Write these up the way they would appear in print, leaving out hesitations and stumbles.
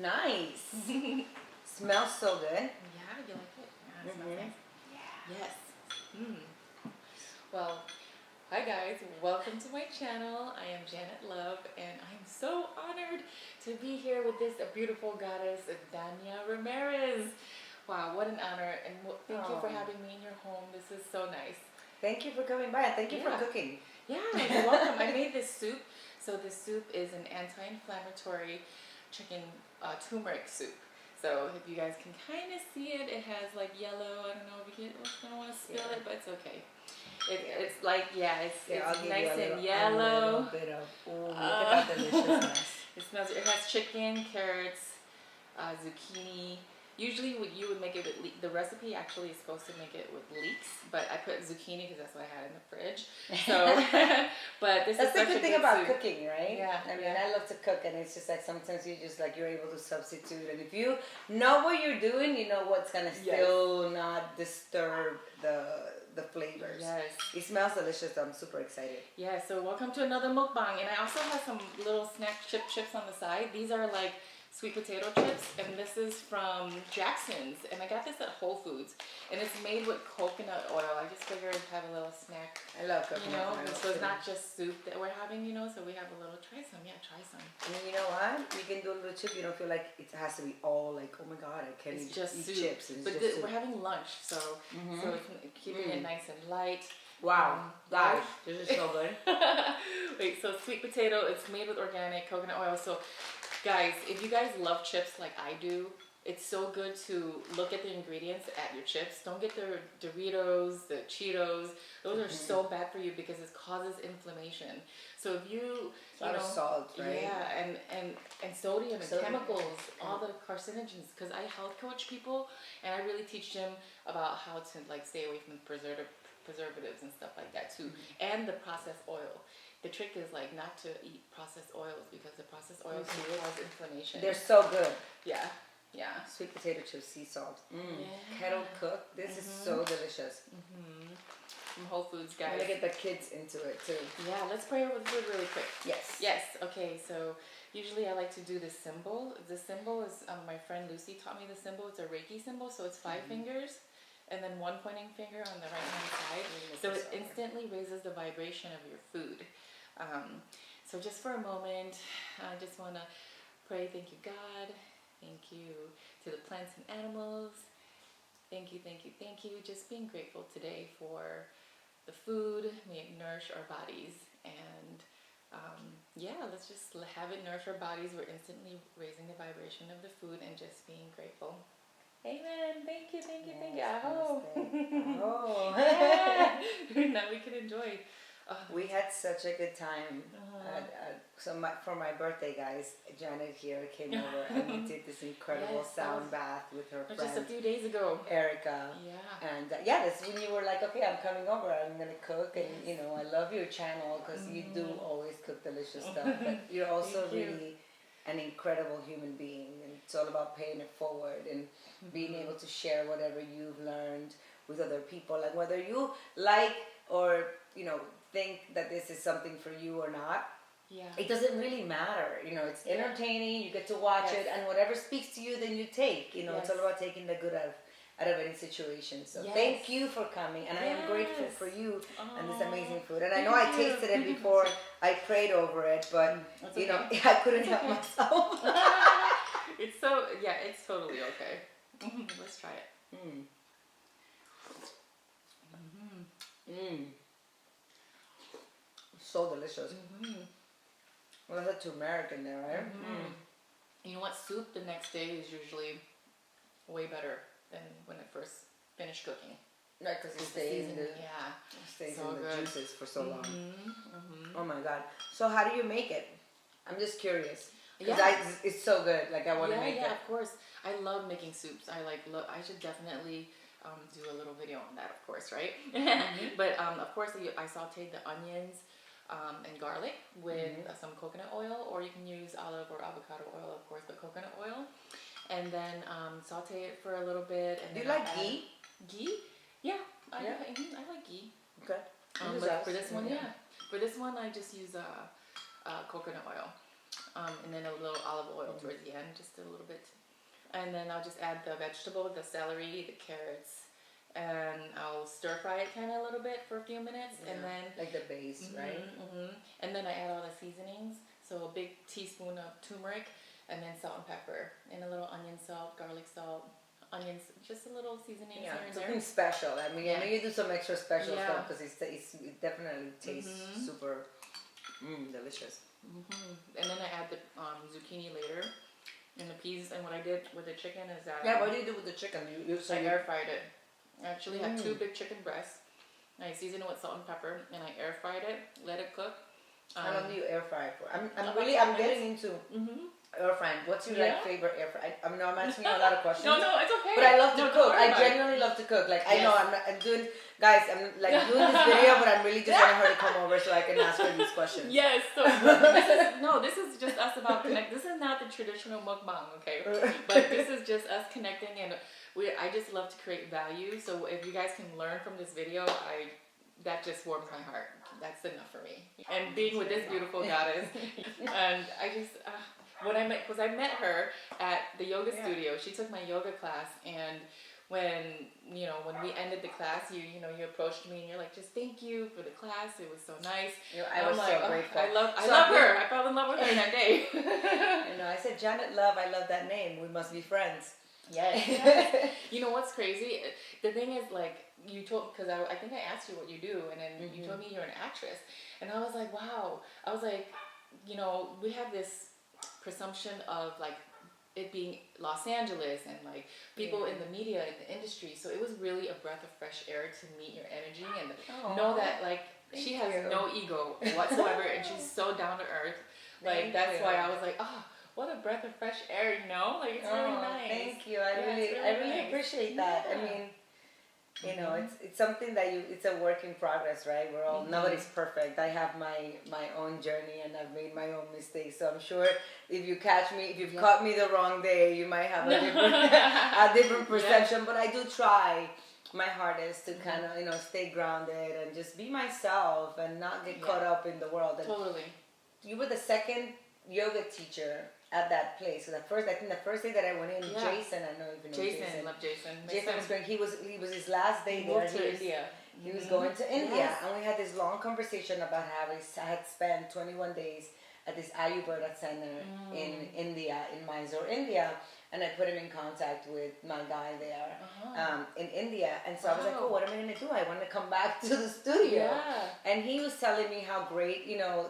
Nice. Smells so good. Yeah, you like it? Yeah, it smells nice. Yeah. Yes. Well, hi guys, welcome to my channel. I am Janet Love, and I'm so honored to be here with this beautiful goddess, Dania Ramirez. Wow, what an honor, and thank you for having me in your home. This is so nice. Thank you for coming by, and thank you for cooking. Yeah, you're welcome. I made this soup. So this soup is an anti-inflammatory chicken turmeric soup. So if you guys can kind of see it, it has like yellow. I don't know if you don't want to spill it, but it's okay. It's like, it's nice and yellow. A bit of, look at that deliciousness. It has chicken, carrots, zucchini. Usually you would make it with the recipe actually is supposed to make it with leeks, but I put zucchini because that's what I had in the fridge. So, but this that's is the good thing about soup. Cooking, right? Yeah. I mean, I love to cook, and it's just like sometimes you just like you're able to substitute, and if you know what you're doing, you know what's gonna still not disturb the flavors. Yes. It smells delicious. I'm super excited. Yeah. So welcome to another mukbang, and I also have some little snack chips on the side. These are like sweet potato chips, and this is from Jackson's, and I got this at Whole Foods, and it's made with coconut oil. I just figured I'd have a little snack. I love coconut oil. So it's not just soup that we're having, so we have a little, try some. Try some. And you know what? You can do a little chip. You don't feel like it has to be all like, oh my God, I can't eat chips. But we're having lunch, so keeping it nice and light. Wow, guys, this is so good. Wait, so sweet potato, it's made with organic coconut oil. So guys, if you guys love chips like I do, it's so good to look at the ingredients at your chips. Don't get the Doritos, the Cheetos. Those are so bad for you because it causes inflammation. So if you, salt, right? Yeah, and sodium and chemicals, all the carcinogens. Because I health coach people, and I really teach them about how to like stay away from preservatives and stuff like that too, and the processed oil. The trick is like not to eat processed oils because the processed oils can cause inflammation. They're so good. Yeah. Sweet potato chips, sea salt. Kettle cooked. This is so delicious. From Whole Foods, guys. I'm gonna get the kids into it too. Yeah, let's pray over the food really quick. Yes. Okay, so usually I like to do this symbol. The symbol is, my friend Lucy taught me the symbol. It's a Reiki symbol, so it's 5 fingers. And then one pointing finger on the right hand side. So it instantly raises the vibration of your food. So just for a moment, I just want to pray. Thank you, God. Thank you to the plants and animals. Thank you. Just being grateful today for the food. May it nourish our bodies. And let's just have it nourish our bodies. We're instantly raising the vibration of the food and just being grateful. Amen. Thank you. Aho. Now we can enjoy. We had such a good time. For my birthday, guys, Janet here came over and we did this incredible sound bath with her friend. Just a few days ago. Erica. Yeah. And that's when you were like, okay, I'm coming over. I'm going to cook. And, I love your channel because you do always cook delicious stuff. But you're also really an incredible human being. And it's all about paying it forward and being able to share whatever you've learned with other people. And whether you like or, think that this is something for you or not, it doesn't really matter. It's entertaining. You get to watch it, and whatever speaks to you, then you take. It's all about taking the good out of any situation. So thank you for coming, and I am grateful for you and this amazing food. And I know I tasted it before I prayed over it, but I couldn't help myself. It's totally okay. Let's try it. So delicious. Well, there's a turmeric in there, right? You know what? Soup the next day is usually way better than when it first finished cooking. Right, because it stays in the juices for so long. Oh my God. So how do you make it? I'm just curious. Because it's so good. Like I want to make it. Yeah, of course. I love making soups. I should definitely do a little video on that, of course, right? But of course, I sauteed the onions and garlic with some coconut oil, or you can use olive or avocado oil, of course, but coconut oil. And then saute it for a little bit. And do you like ghee? Ghee? Yeah, I like ghee. Okay. But for this one, for this one, I just use coconut oil. and then a little olive oil towards the end, just a little bit. And then I'll just add the vegetable, the celery, the carrots, and I'll stir fry it kind of a little bit for a few minutes, and then like the base, right? And then I add all the seasonings. So a big teaspoon of turmeric, and then salt and pepper, and a little onion salt, garlic salt, onions, just a little seasoning here and something there. special. I mean, I know you do some extra special stuff because it definitely tastes super delicious. And then I add the zucchini later, and the peas. And what I did with the chicken is that what do you do with the chicken? I air fried it. I actually had 2 big chicken breasts. I seasoned it with salt and pepper, and I air fried it, let it cook. How long do you air fry it for? I'm getting into air frying. What's your favorite air fry? I'm asking you a lot of questions. No, it's okay. But I love to cook. I genuinely love to cook. Like I know I'm doing, guys. I'm like doing this video, but I'm really just wanting her to come over so I can ask her these questions. Yes. So this is just us about connect. This is not the traditional mukbang, okay? But this is just us connecting, and I just love to create value. So if you guys can learn from this video, that just warms my heart. That's enough for me. And being with this beautiful goddess, and I just when I met her at the yoga studio. She took my yoga class, and when we ended the class, you approached me and you're like, just thank you for the class. It was so nice. I was so grateful. I love her. I fell in love with her that day. I said, Janet Love. I love that name. We must be friends. Yes. You know what's crazy? The thing is, like, you told, because I think I asked you what you do, and then you told me you're an actress, and I was like, wow. I was like, we have this presumption of like it being Los Angeles and like people in the media in the industry, so it was really a breath of fresh air to meet your energy and know that like she has no ego whatsoever, and she's so down to earth. Like that's why I was like, oh, what a breath of fresh air, like it's really nice. Thank you. I really appreciate that. I mean, it's something that it's a work in progress, right? We're all nobody's perfect. I have my own journey, and I've made my own mistakes. So I'm sure if you've caught me the wrong day, you might have a different perception. But I do try my hardest to kind of stay grounded and just be myself and not get caught up in the world. And totally. You were the second yoga teacher at that place. So I think the first day that I went in, Jason, I know you know Jason. Love Jason. Jason was great. He was his last day there. Moved to India. He was going to India, and we had this long conversation about how I had spent 21 days at this Ayurveda center in India, in Mysore, India, and I put him in contact with my guy there in India. And so I was like, oh, what am I going to do? I want to come back to the studio. Yeah. And he was telling me how great,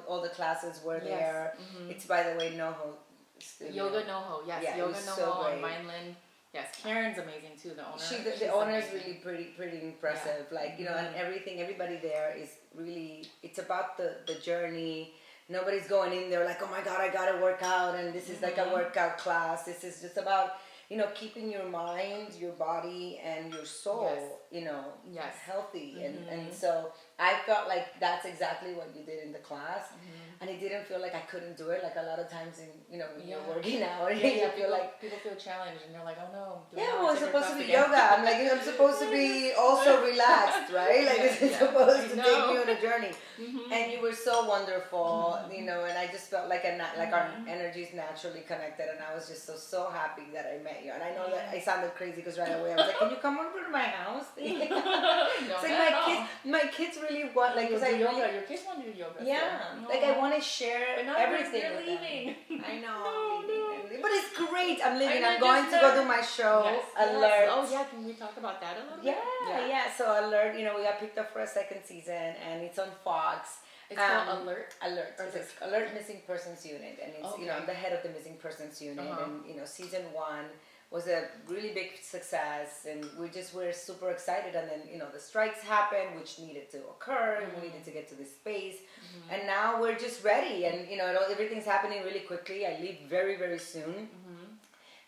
all the classes were there. It's, by the way, NoHo studio. Yoga NoHo, yes. Yeah, Yoga NoHo so on Vineland. Yes, Karen's amazing too, the owner. The owner is really pretty impressive. Yeah. Like, and everybody there is really, it's about the journey. Nobody's going in there like, oh my God, I gotta work out, and this is like a workout class. This is just about, keeping your mind, your body, and your soul, healthy. And so I felt like that's exactly what you did in the class. And it didn't feel like I couldn't do it. Like a lot of times when you're working out, you feel like people feel challenged and they're like, oh no. It's supposed to be yoga. I'm like, I'm supposed to be also relaxed, right? Like this is supposed to take me on a journey. And you were so wonderful, and I just felt like our energies naturally connected, and I was just so happy that I met you. And I know that I sounded crazy because right away I was like, can you come over to my house? It's like my kids really want, like, because your kids want to do yoga. Yeah, like I want to share everything. You're leaving. I know, I'm leaving. But it's great. I'm leaving. I'm going to go do my show. Alert. Oh yeah, can we talk about that a little bit? Yeah. So Alert, we got picked up for a second season, and it's on Fox. It's called Alert. It's Alert Missing Persons Unit, and it's I'm the head of the Missing Persons Unit, and season 1 was a really big success, and we're super excited. And then the strikes happened, which needed to occur, and we needed to get to this space, and now we're just ready. And everything's happening really quickly. I leave very, very soon.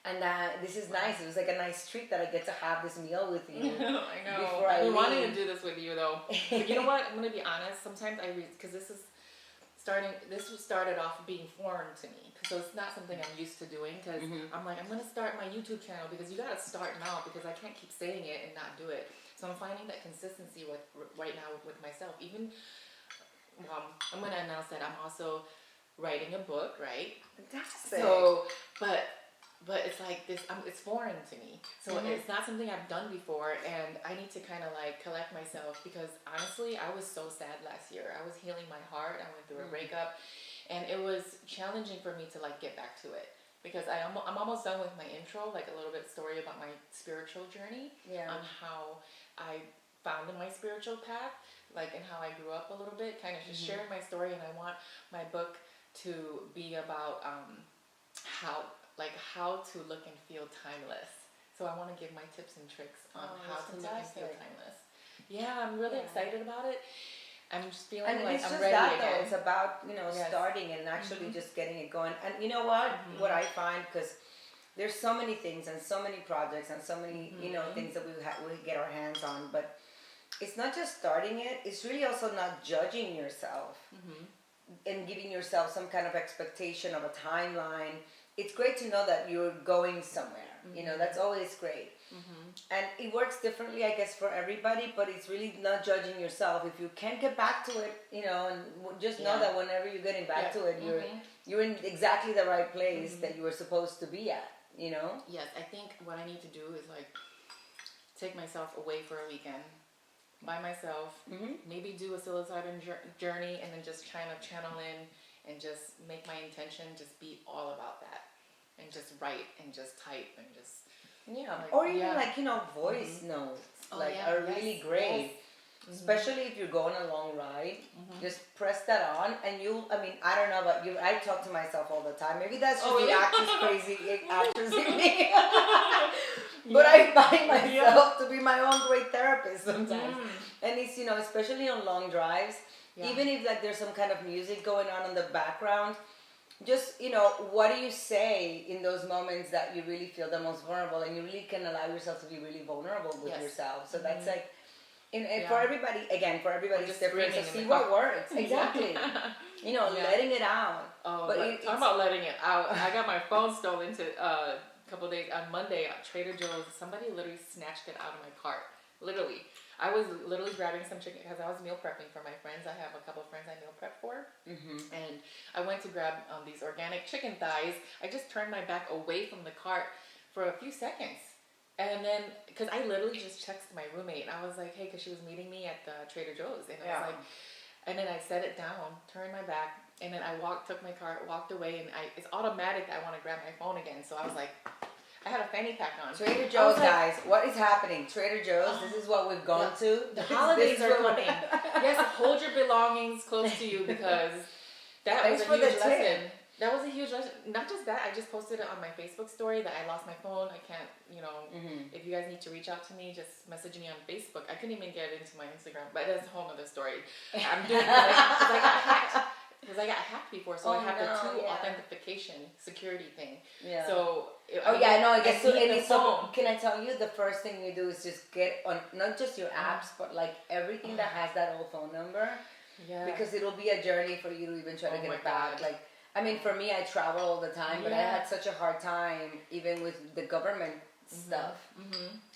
And this is nice. It was like a nice treat that I get to have this meal with you. I know. Before I've been wanting to do this with you, though. But you know what? I'm going to be honest. Sometimes because this started off being foreign to me. So it's not something I'm used to doing. Because I'm like, I'm going to start my YouTube channel because you got to start now, because I can't keep saying it and not do it. So I'm finding that consistency right now with myself. Even, I'm going to announce that I'm also writing a book, right? Fantastic. So, but it's like this, it's foreign to me. So it's not something I've done before, and I need to kind of like collect myself, because honestly, I was so sad last year. I was healing my heart. I went through a breakup, and it was challenging for me to like get back to it, because I'm almost done with my intro, like a little bit story about my spiritual journey, on how I found in my spiritual path, like, and how I grew up a little bit, kind of just sharing my story. And I want my book to be about how to look and feel timeless. So I want to give my tips and tricks on how to look and feel timeless. Yeah, I'm really excited about it. I'm just feeling like I'm ready again. Though. It's about, starting and actually just getting it going. And you know what? What I find, because there's so many things and so many projects and so many, things that we get our hands on. But it's not just starting it. It's really also not judging yourself and giving yourself some kind of expectation of a timeline. It's great to know that you're going somewhere. That's always great. And it works differently, I guess, for everybody, but it's really not judging yourself. If you can't get back to it, and just know that whenever you're getting back to it, you're in exactly the right place that you were supposed to be at, Yes, I think what I need to do is like take myself away for a weekend by myself, maybe do a psilocybin journey, and then just kind of channel in and just make my intention just be all about that, and just write and just type and just or even voice notes are really great. Especially if you're going a long ride, just press that on, and I don't know about you, I talk to myself all the time. Maybe that's just the crazy actress in me. But I find myself to be my own great therapist sometimes. And it's, especially on long drives, even if there's some kind of music going on in the background, just, what do you say in those moments that you really feel the most vulnerable, and you really can allow yourself to be really vulnerable with yourself. So that's like, for everybody, again, for everybody's different. So see what works. Exactly. Letting it out. Oh, but talking about letting it out, I got my phone stolen a couple days on Monday at Trader Joe's. Somebody literally snatched it out of my cart. Literally. I was literally grabbing some chicken because I was meal prepping for my friends. I have a couple of friends I meal prep for. And I went to grab these organic chicken thighs. I just turned my back away from the cart for a few seconds. And then, because I literally just texted my roommate, and I was like, hey, because she was meeting me at the Trader Joe's. And I was like, and then I set it down, turned my back, and then I took my cart, walked away, and it's automatic that I want to grab my phone again. So I was like, I had a fanny pack on. Trader Joe's, guys, what is happening? Trader Joe's, this is what we've gone to. The holidays are coming. Yes, hold your belongings close to you, because that was a huge lesson. That was a huge lesson. Not just that, I just posted it on my Facebook story that I lost my phone. I can't, if you guys need to reach out to me, just message me on Facebook. I couldn't even get into my Instagram, but that's a whole other story. I'm doing because I got hacked. Because I got hacked before, so I have the authentication security thing. Yeah. So I guess so. And so, can I tell you, the first thing you do is just get on not just your apps, but like everything that has that old phone number. Yeah. Because it'll be a journey for you to even try to get it back. Like, for me, I travel all the time, but I had such a hard time even with the government stuff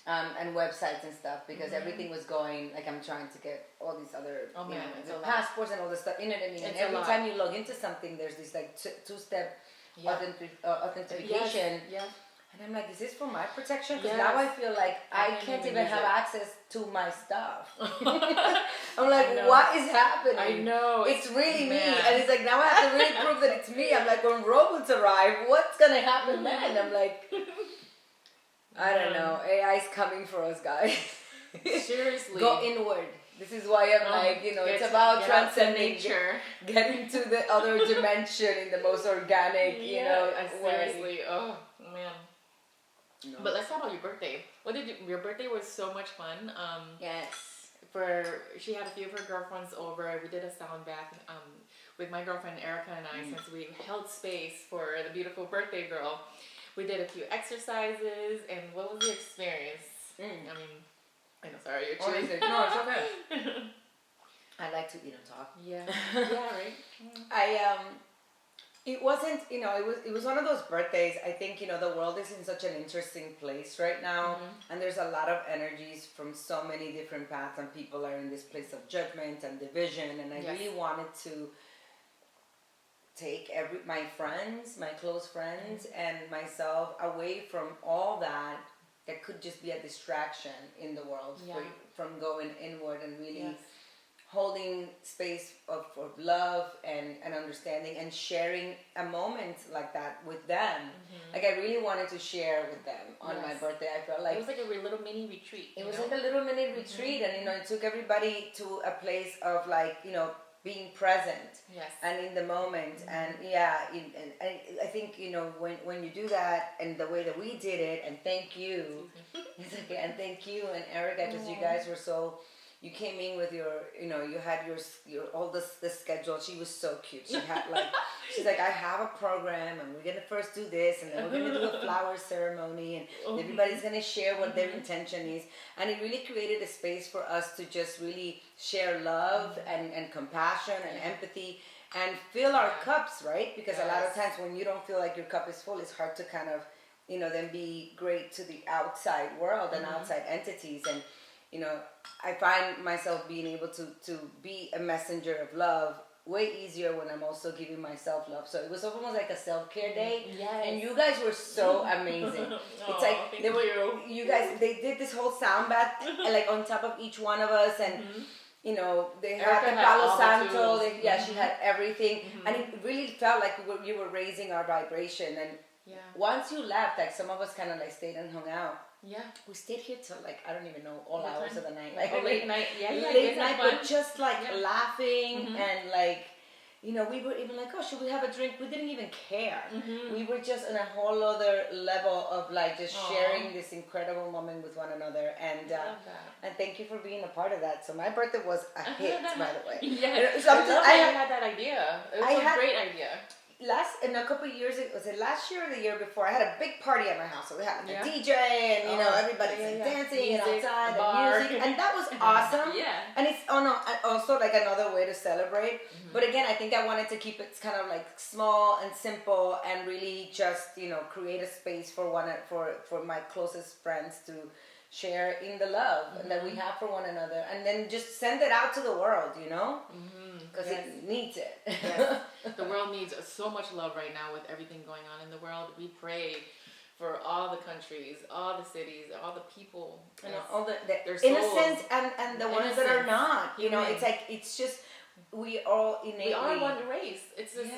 and websites and stuff, because everything was going, like, I'm trying to get all these other passports and all this stuff, and every time you log into something, there's this like two-step authentication. And I'm like, is this for my protection? Because now I feel like I can't even have access to my stuff. I'm like, what is happening? I know. It's really me. And it's like, now I have to really prove that it's me. I'm like, when robots arrive, what's going to happen then? I'm like, I don't know. AI's coming for us, guys. Seriously. Go inward. This is why I'm like, it's about transcending nature. Getting to the other dimension in the most organic, seriously. way. Oh, man. No. But let's talk about your birthday. Your birthday was so much fun. Yes. She had a few of her girlfriends over. We did a sound bath with my girlfriend Erica and I, since we held space for the beautiful birthday girl. We did a few exercises, and what was the experience? I know, sorry, you're chewing. No, it's okay. I like to eat and talk. Yeah, right. It wasn't, it was one of those birthdays. I think, the world is in such an interesting place right now, and there's a lot of energies from so many different paths, and people are in this place of judgment and division, and I really wanted to take my friends, my close friends, and myself away from all that could just be a distraction in the world from going inward and really holding space for love and understanding and sharing a moment like that with them. Like I really wanted to share with them on my birthday. I felt like it was like a little mini retreat. It was like a little mini retreat, and it took everybody to a place of like being present and in the moment. And and I think when you do that and the way that we did it, and thank you, it's okay, and thank you and Erica, because you guys were so. You came in with your, you had your all the schedule. She was so cute. She had she's like, I have a program, and we're gonna first do this, and then we're gonna do a flower ceremony, and everybody's gonna share what their intention is. And it really created a space for us to just really share love and compassion and empathy and fill our cups, right? Because a lot of times when you don't feel like your cup is full, it's hard to kind of, then be great to the outside world and outside entities. And I find myself being able to be a messenger of love way easier when I'm also giving myself love. So it was almost like a self-care day. Yes. And you guys were so amazing. It's like you guys, they did this whole sound bath like on top of each one of us, and they had the Palo Santo. She had everything, and it really felt like you were raising our vibration. And once you left, like some of us kind of like stayed and hung out. Yeah, we stayed here till I don't even know all hours of the night, late night. Late night, but just laughing and we were even like, oh, should we have a drink? We didn't even care. We were just on a whole other level of just sharing this incredible moment with one another. And and thank you for being a part of that. So my birthday was a hit, by the way. I had that idea. It was a great idea. In a couple of years, was it last year or the year before? I had a big party at my house. So we had a DJ and everybody's dancing music, and outside and music, and that was awesome. And it's also like another way to celebrate. But again, I think I wanted to keep it kind of like small and simple and really just create a space for my closest friends to share in the love that we have for one another, and then just send it out to the world, because it needs it. The world needs so much love right now with everything going on in the world. We pray for all the countries, all the cities, all the people, and all the innocent and the ones that are not. It's like it's just. We all innately. We are one race. It's just,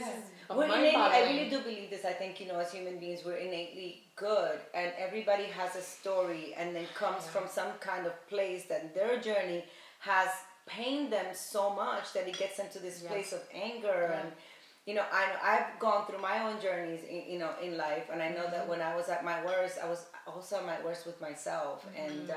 we're innately, I really do believe this. I think as human beings, we're innately good, and everybody has a story, and then comes from some kind of place that their journey has pained them so much that it gets them to this place of anger. And I've gone through my own journeys, in life, and I know that when I was at my worst, I was also at my worst with myself, and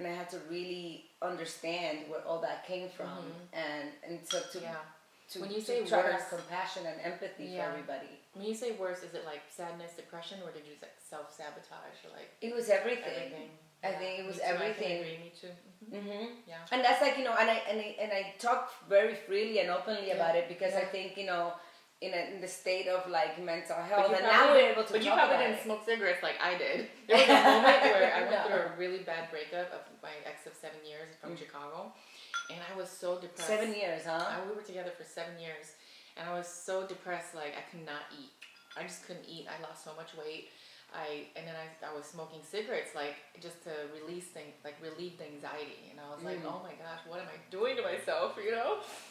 I had to really understand where all that came from, and so to when you say try to worse, have compassion and empathy for everybody. When you say worse, is it like sadness, depression, or did you self-sabotage, or like? It was everything. I think it was everything. Me too. Yeah. And that's and I talk very freely and openly about it because I think in the state of mental health, and now we're able to. But you probably didn't smoke cigarettes like I did. There was a moment where I went through a really bad breakup of my ex of 7 years from Chicago, and I was so depressed. 7 years, huh? We were together for 7 years, and I was so depressed, I could not eat. I just couldn't eat. I lost so much weight. I was smoking cigarettes just to relieve the anxiety, and I was like, oh my gosh, what am I doing to myself?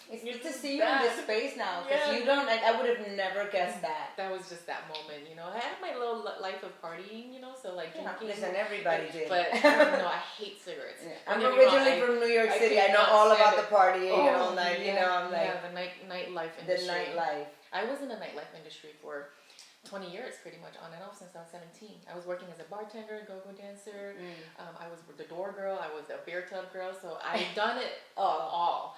It's good to see you in this space now, because you don't I would have never guessed that. That was just that moment, I had my little life of partying, so drinking. Listen, everybody did. But I hate cigarettes. I'm originally from New York City. I know all about the partying all night. I'm like the nightlife industry. The nightlife. I was in the nightlife industry for 20 years, pretty much on and off since I was 17. I was working as a bartender, go-go dancer. I was the door girl. I was a beer tub girl. So I've done it all.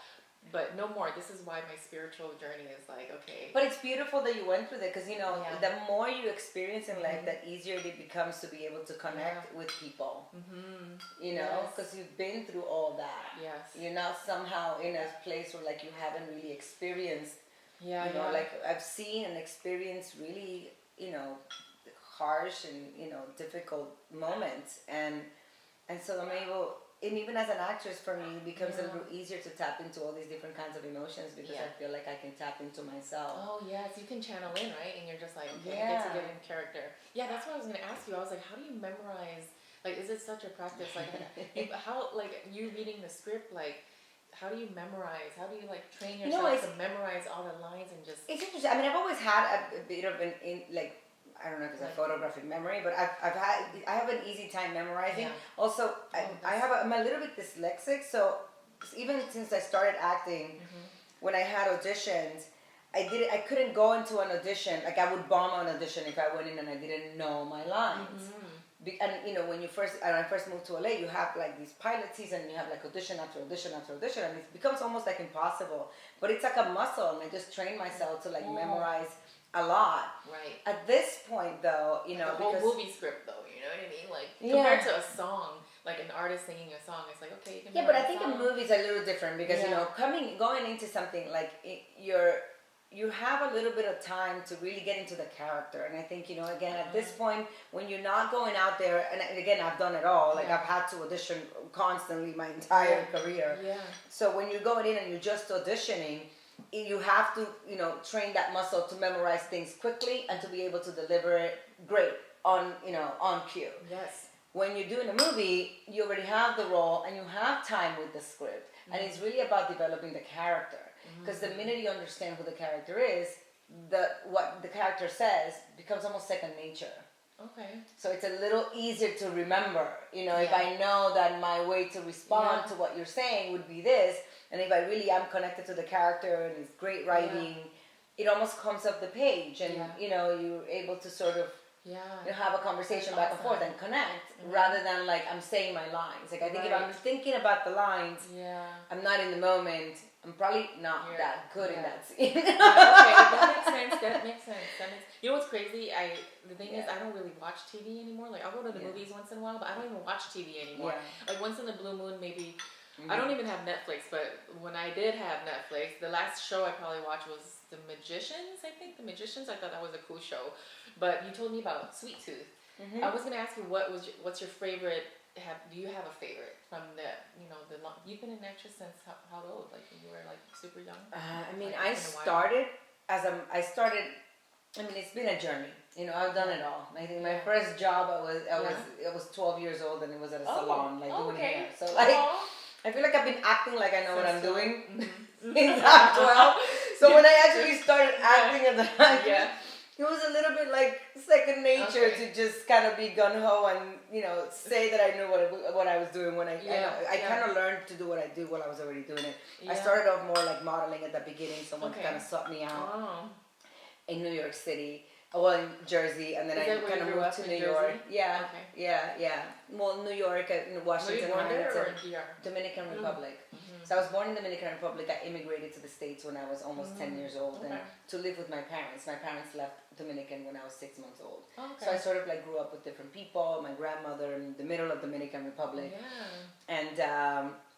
But no more. This is why my spiritual journey is okay. But it's beautiful that you went through it, because the more you experience in life, the easier it becomes to be able to connect with people. Because you've been through all that. Yes. You're not somehow in a place where you haven't really experienced. I've seen and experienced really, harsh and difficult moments, and so I'm able and even as an actress, for me, it becomes a little easier to tap into all these different kinds of emotions because I feel like I can tap into myself. Oh, yes, you can channel in, right? And you're just like, okay, I get to get in character. Yeah, that's what I was going to ask you. I was like, how do you memorize? Like, is it such a practice? Like, how, like, you reading the script, like, how do you memorize? How do you, like, train yourself to memorize all the lines and just... It's interesting. I mean, I've always had a bit of like, I don't know if it's a photographic memory, but I have an easy time memorizing. Yeah. Also, I'm a little bit dyslexic, so even since I started acting, when I had auditions, I couldn't go into an audition, like I would bomb an audition if I went in and I didn't know my lines. And you know, when I first moved to LA, you have like these pilot season, you have like audition after audition after audition, and it becomes almost like impossible. But it's like a muscle, and I just train myself to like memorize a lot. Right. At this point, though, you know, the whole movie script, though, you know what I mean? Like compared to a song, like an artist singing a song, it's like okay, you can. Yeah, but I think a movie's a little different because you know, going into something like you have a little bit of time to really get into the character. And I think, you know, again, at this point, when you're not going out there, and again, I've done it all, like I've had to audition constantly my entire career. Yeah. So when you're going in and you're just auditioning, you have to, you know, train that muscle to memorize things quickly and to be able to deliver it great on, you know, on cue. Yes. When you're doing a movie, you already have the role and you have time with the script. And it's really about developing the character. Because the minute you understand who the character is, what the character says becomes almost second nature. Okay. So it's a little easier to remember. You know, if I know that my way to respond to what you're saying would be this, and if I really am connected to the character and it's great writing, it almost comes off the page, and you know, you're able to sort of have a conversation back and forth and connect rather than like I'm saying my lines. Like I think if I'm thinking about the lines, I'm not in the moment. I'm probably not that good in that scene. Okay, that makes sense. You know what's crazy? The thing is, I don't really watch TV anymore. Like I'll go to the movies once in a while, but I don't even watch TV anymore. Like once in the blue moon, maybe. I don't even have Netflix, but when I did have Netflix, the last show I probably watched was The Magicians. I think The Magicians. I thought that was a cool show. But you told me about Sweet Tooth. I was gonna ask you what's your favorite. Do you have a favorite from you've been an actress since how old? Like when you were like super young? I mean, I mean, it's been a journey. You know, I've done it all. I think my first job, I was 12 years old, and it was at a salon, like doing hair. So like, I feel like I've been acting like I know what I'm doing since I'm 12. So when I actually started acting as an actress, it was a little bit like second nature to just kind of be gun ho and, you know, say that I knew what I was doing when I kind of learned to do what I do while I was already doing it. I started off more like modeling at the beginning. Someone kind of sought me out in New York City. Well, in Jersey, and then I kind of moved to New York. Yeah. Well, New York, Washington, Dominican Republic. So I was born in Dominican Republic. I immigrated to the States when I was almost 10 years old, and to live with my parents. My parents left Dominican when I was 6 months old. So I sort of like grew up with different people. My grandmother in the middle of Dominican Republic, and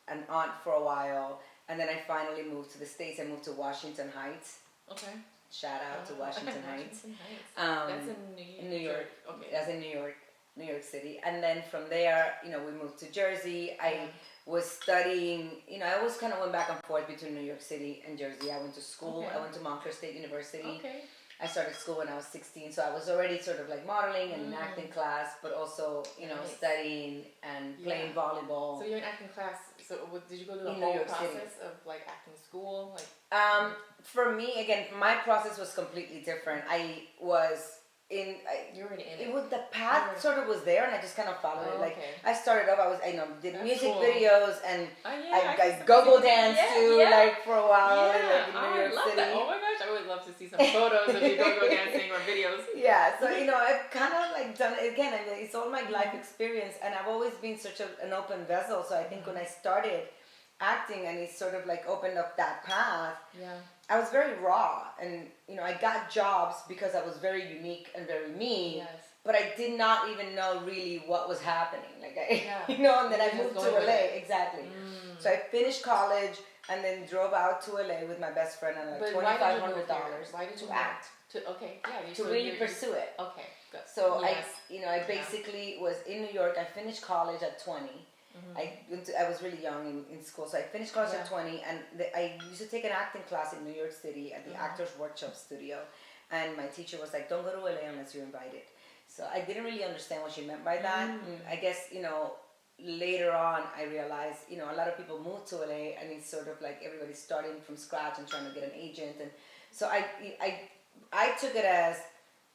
an aunt for a while, and then I finally moved to the States. I moved to Washington Heights. Okay. Shout out to Washington Heights. That's in New York. Okay. That's in New York City. And then from there, you know, we moved to Jersey. I was studying, you know, I always kind of went back and forth between New York City and Jersey. I went to school. I went to Montclair State University. Okay. I started school when I was 16, so I was already sort of like modeling and in acting class, but also, you know, studying and playing volleyball. So you're in acting class. So did you go through the whole process of like acting school? Like for me, again, my process was completely different. I was you're already in it. The path sort of was there, and I just kind of followed it. Like I started off, did music videos, and I go-go dance too, like for a while, like in New York City. That. Oh my gosh, I would love to see some photos of you go-go dancing or videos. Yeah, so you know, I've kind of like done it again. I mean, it's all my life experience, and I've always been such an open vessel. So I think when I started acting, and it sort of like opened up that path. Yeah. I was very raw, and you know, I got jobs because I was very unique and very me. Yes. But I did not even know really what was happening. Like you know, and then I moved to LA. Exactly. So I finished college and then drove out to LA with my best friend and like $2,500. Why did you act? To really pursue it. Okay, good. So I basically was in New York. I finished college at 20. I was really young in school, so I finished college at 20, and I used to take an acting class in New York City at the Actors Workshop Studio, and my teacher was like, don't go to LA unless you're invited. So I didn't really understand what she meant by that. I guess, later on I realized, a lot of people move to LA, and it's sort of like everybody's starting from scratch and trying to get an agent, and so I took it as,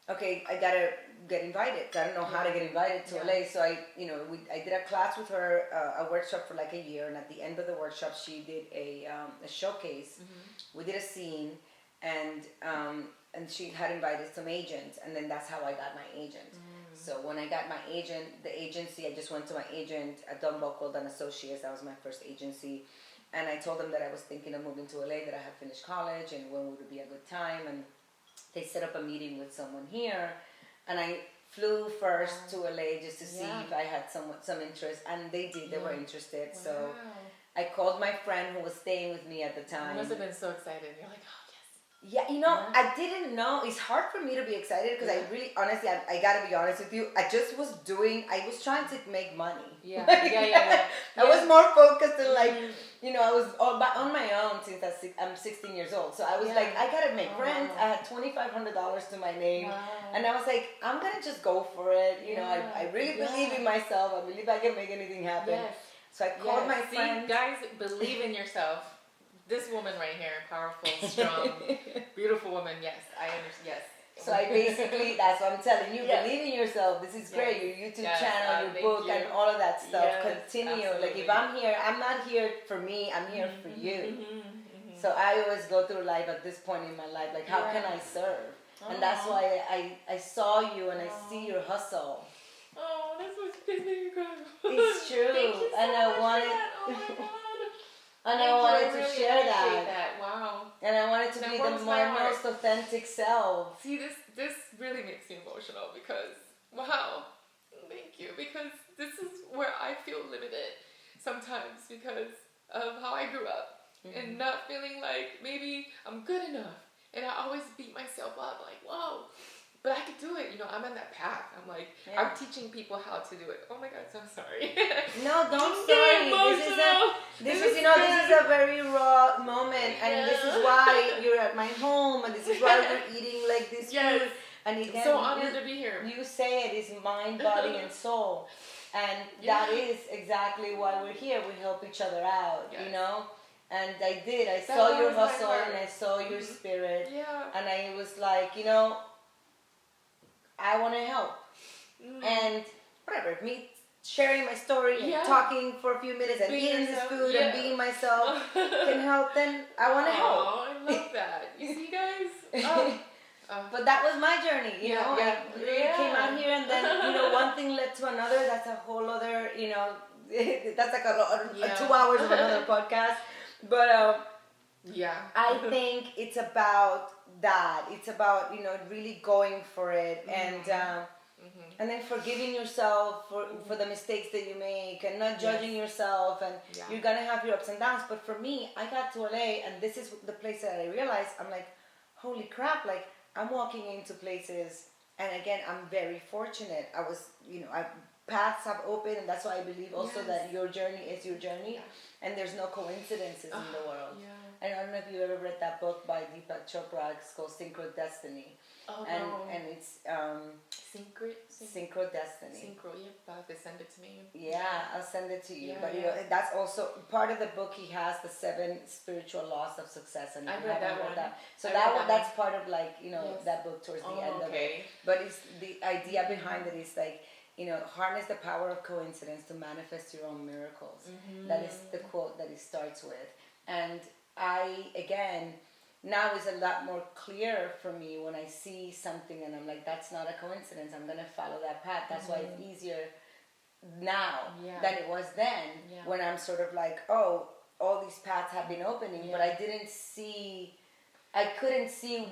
okay, I gotta get invited. I don't know how to get invited to LA, so I did a class with her, a workshop for like a year, and at the end of the workshop, she did a showcase. We did a scene, and she had invited some agents, and then that's how I got my agent. So when I got my agent, the agency, I just went to my agent at Dunn Buckle and Associates. That was my first agency. And I told them that I was thinking of moving to LA, that I had finished college, and when would be a good time. And they set up a meeting with someone here. And I flew first to LA just to see if I had some interest. And they did. They were interested. Wow. So I called my friend who was staying with me at the time. You must have been so excited. You're like, oh, yeah, I didn't know. It's hard for me to be excited because I really, honestly, I gotta be honest with you. I was trying to make money. Yeah, I was more focused on I was on my own since I'm 16 years old. So I was like, I gotta make rent. I had $2,500 to my name. Wow. And I was like, I'm gonna just go for it. I really believe in myself. I believe I can make anything happen. Yes. So I called my friend. Guys, believe in yourself. This woman right here, powerful, strong, beautiful woman. Yes, I understand. Yes. So I basically, that's what I'm telling you. Believe in yourself. This is great. Your YouTube channel, your book, and all of that stuff. Continue. Absolutely. Like if I'm here, I'm not here for me. I'm here for you. So I always go through life at this point in my life. Like how can I serve? And that's why I saw you and I see your hustle. Oh, that's what makes me cry. It's true. Thank you so and I wanted. Oh my God. And I wanted to share that. Wow. And I wanted to be my most authentic self. See, this really makes me emotional because, wow, thank you. Because this is where I feel limited sometimes because of how I grew up and not feeling like maybe I'm good enough. And I always beat myself up like, whoa. But I could do it, I'm on that path. I'm like, I'm teaching people how to do it. Oh my God, so sorry. No, don't sorry. This is a very raw moment, and this is why you're at my home, and this is why we're eating like this food. And again, so honored to be here. You say it is mind, body, and soul, and that is exactly why we're here. We help each other out, And I did. I saw your hustle, and I saw your spirit, and I was like, I want to help. And whatever, me sharing my story and talking for a few minutes and eating this food and being myself can help, then I want to help. Oh, I love that. You see, guys? But that was my journey, I came out here, and then, one thing led to another. That's a whole other, that's like a 2 hours of another podcast. But I think it's about that. It's about really going for it and then forgiving yourself for the mistakes that you make and not judging yourself, and you're gonna have your ups and downs. But for me, I got to LA, and this is the place that I realized I'm like, holy crap! Like I'm walking into places, and again, I'm very fortunate. I was, paths have opened, and that's why I believe also that your journey is your journey, and there's no coincidences in the world. I don't know if you ever read that book by Deepak Chopra. It's called Synchro Destiny. Oh, and it's Synchro Destiny. Synchro, send it to me. Yeah, I'll send it to you. But that's also part of the book. He has the 7 spiritual laws of success, and I read that one. So that's part of that book towards the end of it. But it's the idea behind it is like, harness the power of coincidence to manifest your own miracles. That is the quote that it starts with. And now it's a lot more clear for me when I see something and I'm like, that's not a coincidence. I'm going to follow that path. That's why it's easier now than it was then when I'm sort of like, oh, all these paths have been opening, but I couldn't see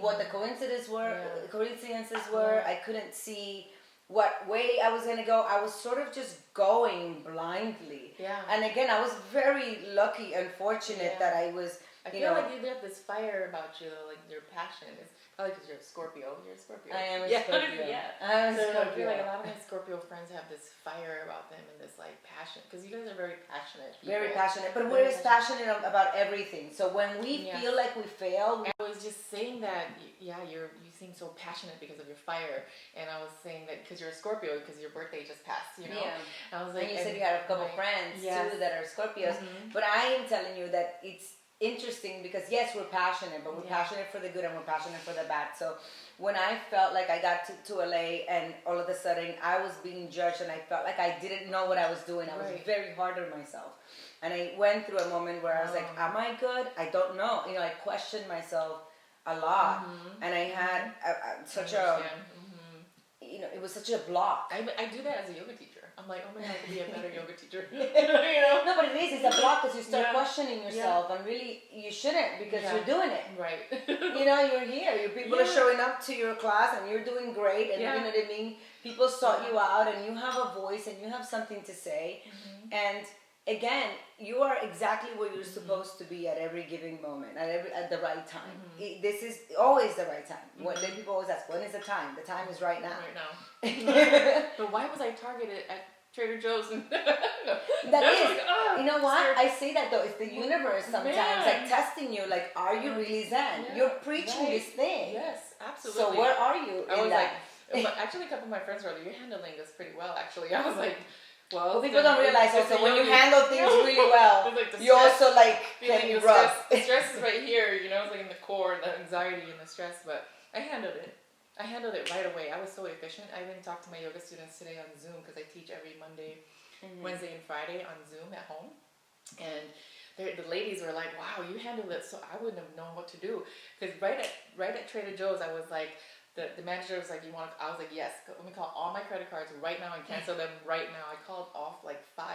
what the coincidences were. I couldn't see what way I was going to go. I was sort of just going blindly. And again, I was very lucky and fortunate that I was I feel like you have this fire about you, though, like your passion. It's probably because you're a Scorpio. You're a Scorpio. I am a Scorpio. Yeah. I'm a So Scorpio. I feel like a lot of my Scorpio friends have this fire about them and this like passion, because you guys are very passionate people. Very passionate, but we're as passionate about everything. So when we feel like we fail, I was just saying that, yeah, you seem so passionate because of your fire, and I was saying that because you're a Scorpio, because your birthday just passed, you know. Yeah. And I was like, and you said you had a couple friends too that are Scorpios, but I am telling you that it's interesting because yes, we're passionate, but we're passionate for the good and we're passionate for the bad. So when I felt like I got to LA and all of a sudden I was being judged and I felt like I didn't know what I was doing, I was very hard on myself. And I went through a moment where I was like, am I good? I don't know. You know, I questioned myself a lot. And I had such a, you know, it was such a block. I do that as a yoga teacher. I'm like, oh my God, I could be a better yoga teacher. you know? No, but it is. It's a block because you start questioning yourself, and really you shouldn't because you're doing it. Right. You know, you're here. Your people are showing up to your class, and you're doing great. And you know what I mean. People sought you out, and you have a voice, and you have something to say. And again, you are exactly where you're supposed to be at every given moment, at the right time. This is always the right time. When people always ask, when is the time? The time is right now. Right now. But why was I targeted at Trader Joe's? That is, you know what? I say that though, it's the universe sometimes, like testing you, like, are you really Zen? You're preaching this thing. Yes, absolutely. So where are you in that? Actually, a couple of my friends were like, you're handling this pretty well, actually. I was like, well, people don't realize also when you handle things really well, you also like can rub. The stress is right here, you know, it's like in the core, the anxiety and the stress, but I handled it. I handled it right away. I was so efficient. I even talked to my yoga students today on Zoom because I teach every Monday, Wednesday, and Friday on Zoom at home. And the ladies were like, wow, you handled it so I wouldn't have known what to do. Because right at Trader Joe's, I was like, the manager was like, I was like, yes, let me call all my credit cards right now and cancel them right now. I called off like 3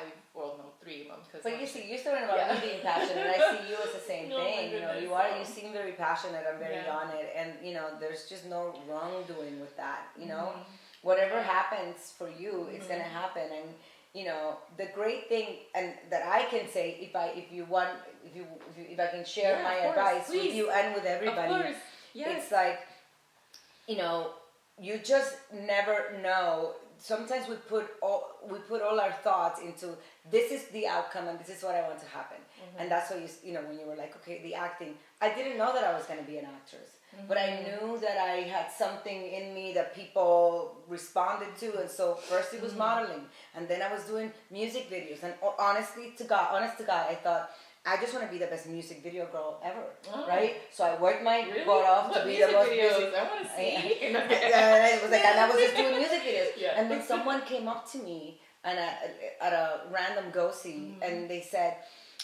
of them. But you see, you're talking about me being passionate, and I see you as the same thing. You know, you seem very passionate. I'm very on it, and you know, there's just no wrongdoing with that. You know, whatever happens for you, it's gonna happen. And you know, the great thing, and that I can say, if I can share my advice with you and with everybody, it's like, you know, you just never know. Sometimes we put all our thoughts into this is the outcome and this is what I want to happen. And that's why you know, when you were like, okay, the acting, I didn't know that I was going to be an actress, but I knew that I had something in me that people responded to. And so first it was modeling, and then I was doing music videos. And honest to God, I thought, I just want to be the best music video girl ever, right? So I worked my butt off to be the most music. I want to see. And I was just doing music videos. And then someone came up to me and at a random go-see, and they said,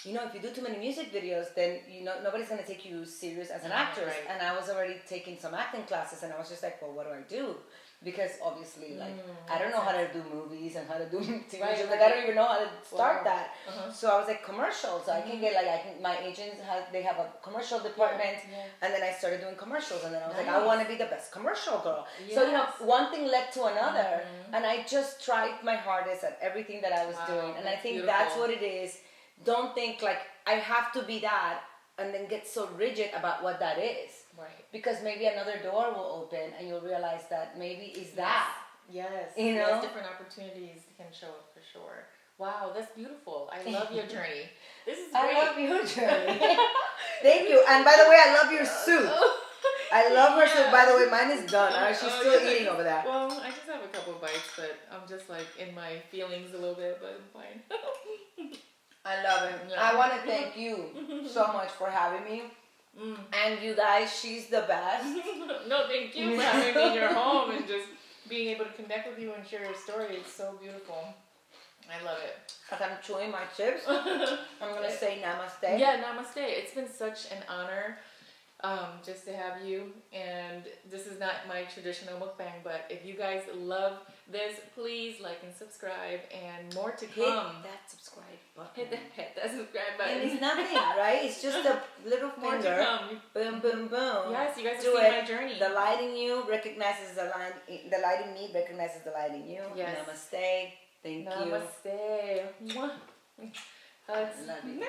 you know, if you do too many music videos, then you know nobody's gonna take you serious as an actress. And I was already taking some acting classes, and I was just like, well, what do I do? Because obviously, like, I don't know how to do movies and how to do TV shows. Like, I don't even know how to start that. So I was like, commercials. So I can get my agents they have a commercial department, and then I started doing commercials, and then I was like, I want to be the best commercial girl. So you know, one thing led to another, and I just tried my hardest at everything that I was doing, and I think that's what it is. Don't think like I have to be that, and then get so rigid about what that is. Right. Because maybe another door will open and you'll realize that maybe it's that. Yes. You know? Yes, different opportunities can show up for sure. Wow, that's beautiful. I love your journey. This is great. I love your journey. Thank you. And by the way, I love your soup. I love her soup. By the way, mine is done. She's still eating over there. Well, I just have a couple bites, but I'm just like in my feelings a little bit, but I'm fine. I love it. Yeah. I want to thank you so much for having me. And you guys, she's the best. No, thank you for having me in your home and just being able to connect with you and share your story. It's so beautiful. I love it. As I'm chewing my chips, I'm going to say namaste. Yeah, namaste. It's been such an honor just to have you. And this is not my traditional mukbang, but if you guys love this, please like and subscribe, and more to come. Hit that subscribe button. Hit that subscribe button. And it's nothing, right? It's just a little finger. More to come. Boom, boom, boom. Yes, you guys do see my journey. The light in you recognizes the light in me recognizes the light in you. Yes. Namaste. Thank you. Namaste. Mwah. Hugs. Love you.